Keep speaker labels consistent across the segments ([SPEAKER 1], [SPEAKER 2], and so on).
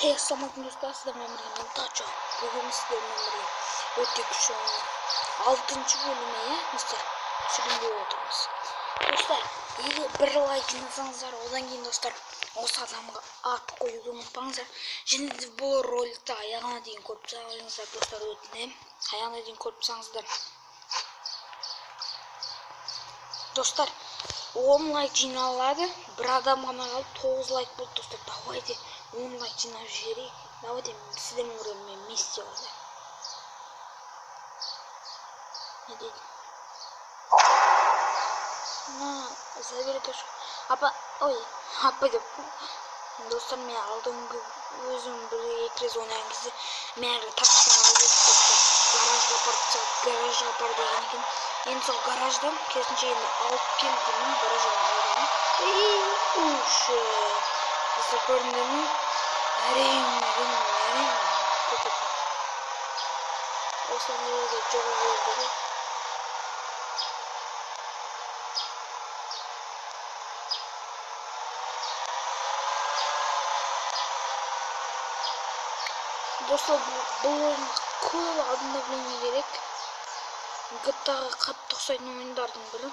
[SPEAKER 1] Assalamualaikum dostlar, sizlerle birlikte Taço. Bugün sizlerle birlikte öte kuşu 6. bölüme ya dostlar. Sürümde oldunuz. Dostlar, егер bir like жинасаңыздар, одан кейін достар, осы адамға ат қоюды ұмытпаңыздар. Және де бұл роликті аяғына дейін көріп салыңыздар достар, өтінемін. Аяғына дейін көріп салыңыздар. Достар, 10 лайк жиналады. Bir адам ғана қалып 9 лайк болды достар. Давайте 10 лайк жинап жіберейік. Давайте сіздермен бірге миссия болды. Не дейді? Забери точку. Апа деп. Достар, мен алдыңғы өзім бір екі рет ойнаған кезде мені тапсырған алып достар. Гаражға бар деген екен. Енді сол гараждан керісінше енді алып келдім, гараждан алдым. Достар, көрдіңдер ме? Әрең. Осылай жерде жоқ болды. Достар, бұл ойынға көп обновление керек. GTA-ға қатты ұқсайтын ойындардың бірі.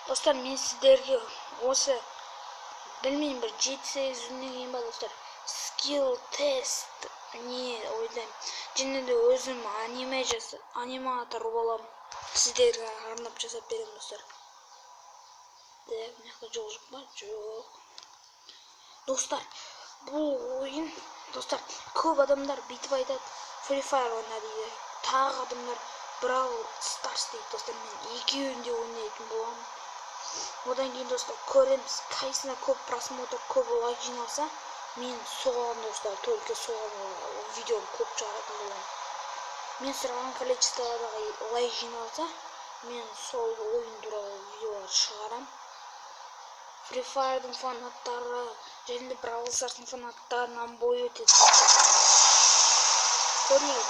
[SPEAKER 1] Достар, мен сіздерге осы білмеймін бір 7-8 күннен кейін ба достар, skill test не ойлаймын. Және де өзім аниматор боламын. Сіздерге арнап жасап беремін достар. Мына жақта жол жоқ па? Жоқ. Достар, бұл ойын достар, көп адамдар бүйтіп айтады, Free Fire ойна дейді. Тағы адамдар Brawl Stars дейді достар. Мен екеуінде ойнайтын боламын. Одан кейін достар, көреміз, қайсына көп просмотр, көп лайк жиналса, мен соған достар, только соған видеоны көп шығаратын боламын. Мен сұраған количестводағы лайк жиналса, мен сол ойын туралы видеолар шығарам. Free Fire'дың фанаттары және де Brawl Stars'ның фанаттарынан бой өтеді. Көрмеген.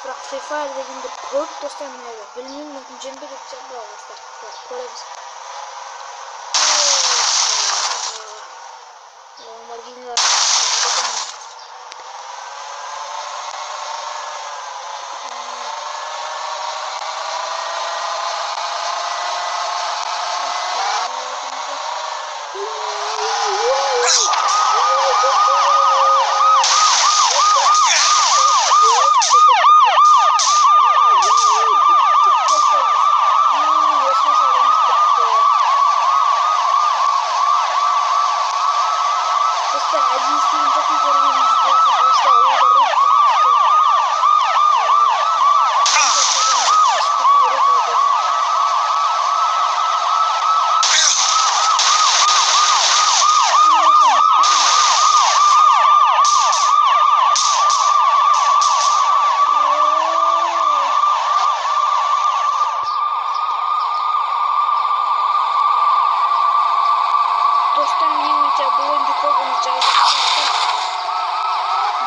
[SPEAKER 1] Бірақ Free Fire дегенде көп достар мінеді. Білмеймін, мүмкін жеңбе кетсе Brawl Stars. Көреміз. Маргиналар.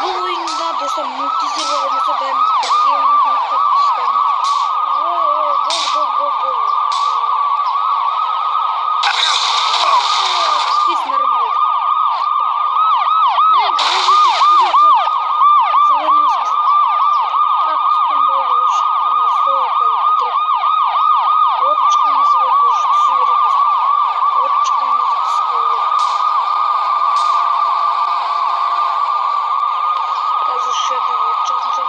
[SPEAKER 1] Бұл ойында достар мультизер болмаса бәріміз бірге ойнап кеттік. Здесь нормально. Мен гаражда сидел. Завалился біз. Так, түстен болды уже. Ана сол бітіріп. От шыққанымыз болды уже түсу керек. От шыққанымызды түсіп қалу керек. Қазір шерді от шыққанша.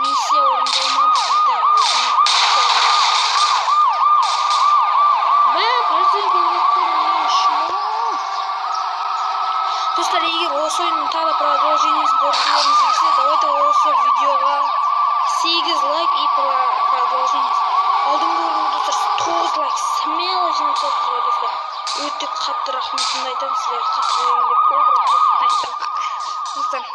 [SPEAKER 1] Миссия орындалмады дейді. өте қатты рахметімді айтамын сіздерге. Қатты дегенде көп рахметімді айтамын.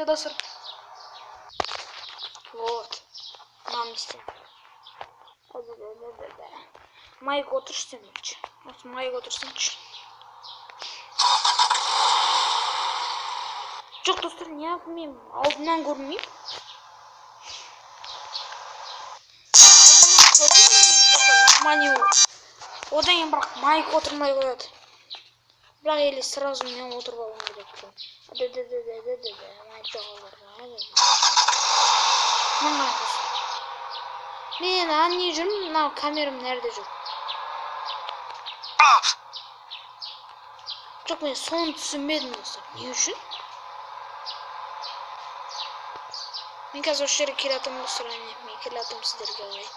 [SPEAKER 1] Достар, достар. Вот. Мам істе. Майк отырсың лучше. Вот майк отырсыңшы. Жоқ достар, не yapmayayım? Алдынан көрмеймін. Нормально. Одан кейін бірақ майк отырмай қояды. Бірақ еле сразу мен отырып алуым керек. Мен не жүрмін? Мынау камерам nerede жүр? Жоқ, мен соны түсінбедім достар. Не үшін? Мен қазір осы жерге келе жатырмын достар. Мен келе жатырмын сіздерге ағай.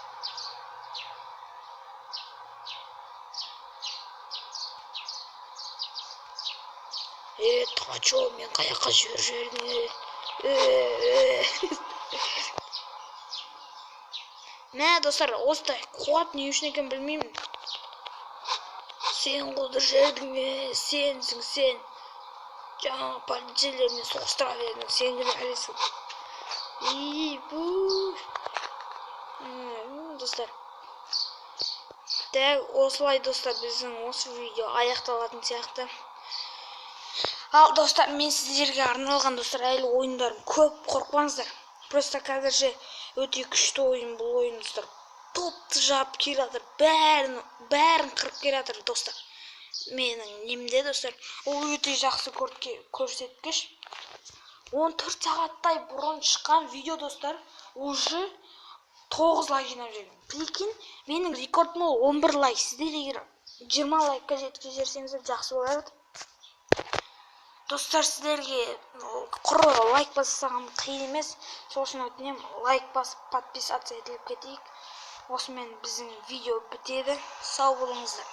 [SPEAKER 1] Тачо, мен қаяққа жібердің? Мә достар, осылай қуат не үшін екен білмеймін. Сен қуды жердің, сенсің, сен. Жаңа полицейлермен соғыстыра бердің, сен гіне әресің. Достар. Дәл осылай достар, біздің осы видео аяқталатын сияқты. Ал достар, мен сіздерге арналған достар әлі ойындарым көп, қорқпаңыздар. Просто қазір же өте күшті ойын бұл ойын достар. Топты жап келе жатыр, бәрін қырып келе жатыр достар. Менің немде достар, ол өте жақсы көрсеткіш. 14 сағаттай бұрын шыққан видео достар, уже 9 лайк жинап жүрген. Прикинь, менің рекордым ол 11 лайк. Сіздер егер 20 лайкқа жеткізерсеңіздер жақсы болады. Достар, сіздерге құр лайк бассам қиын емес. Сосын өтінем лайк басып подписаться етіліп кетейік. Осымен біздің видео бітеді. Сау болыңыздар.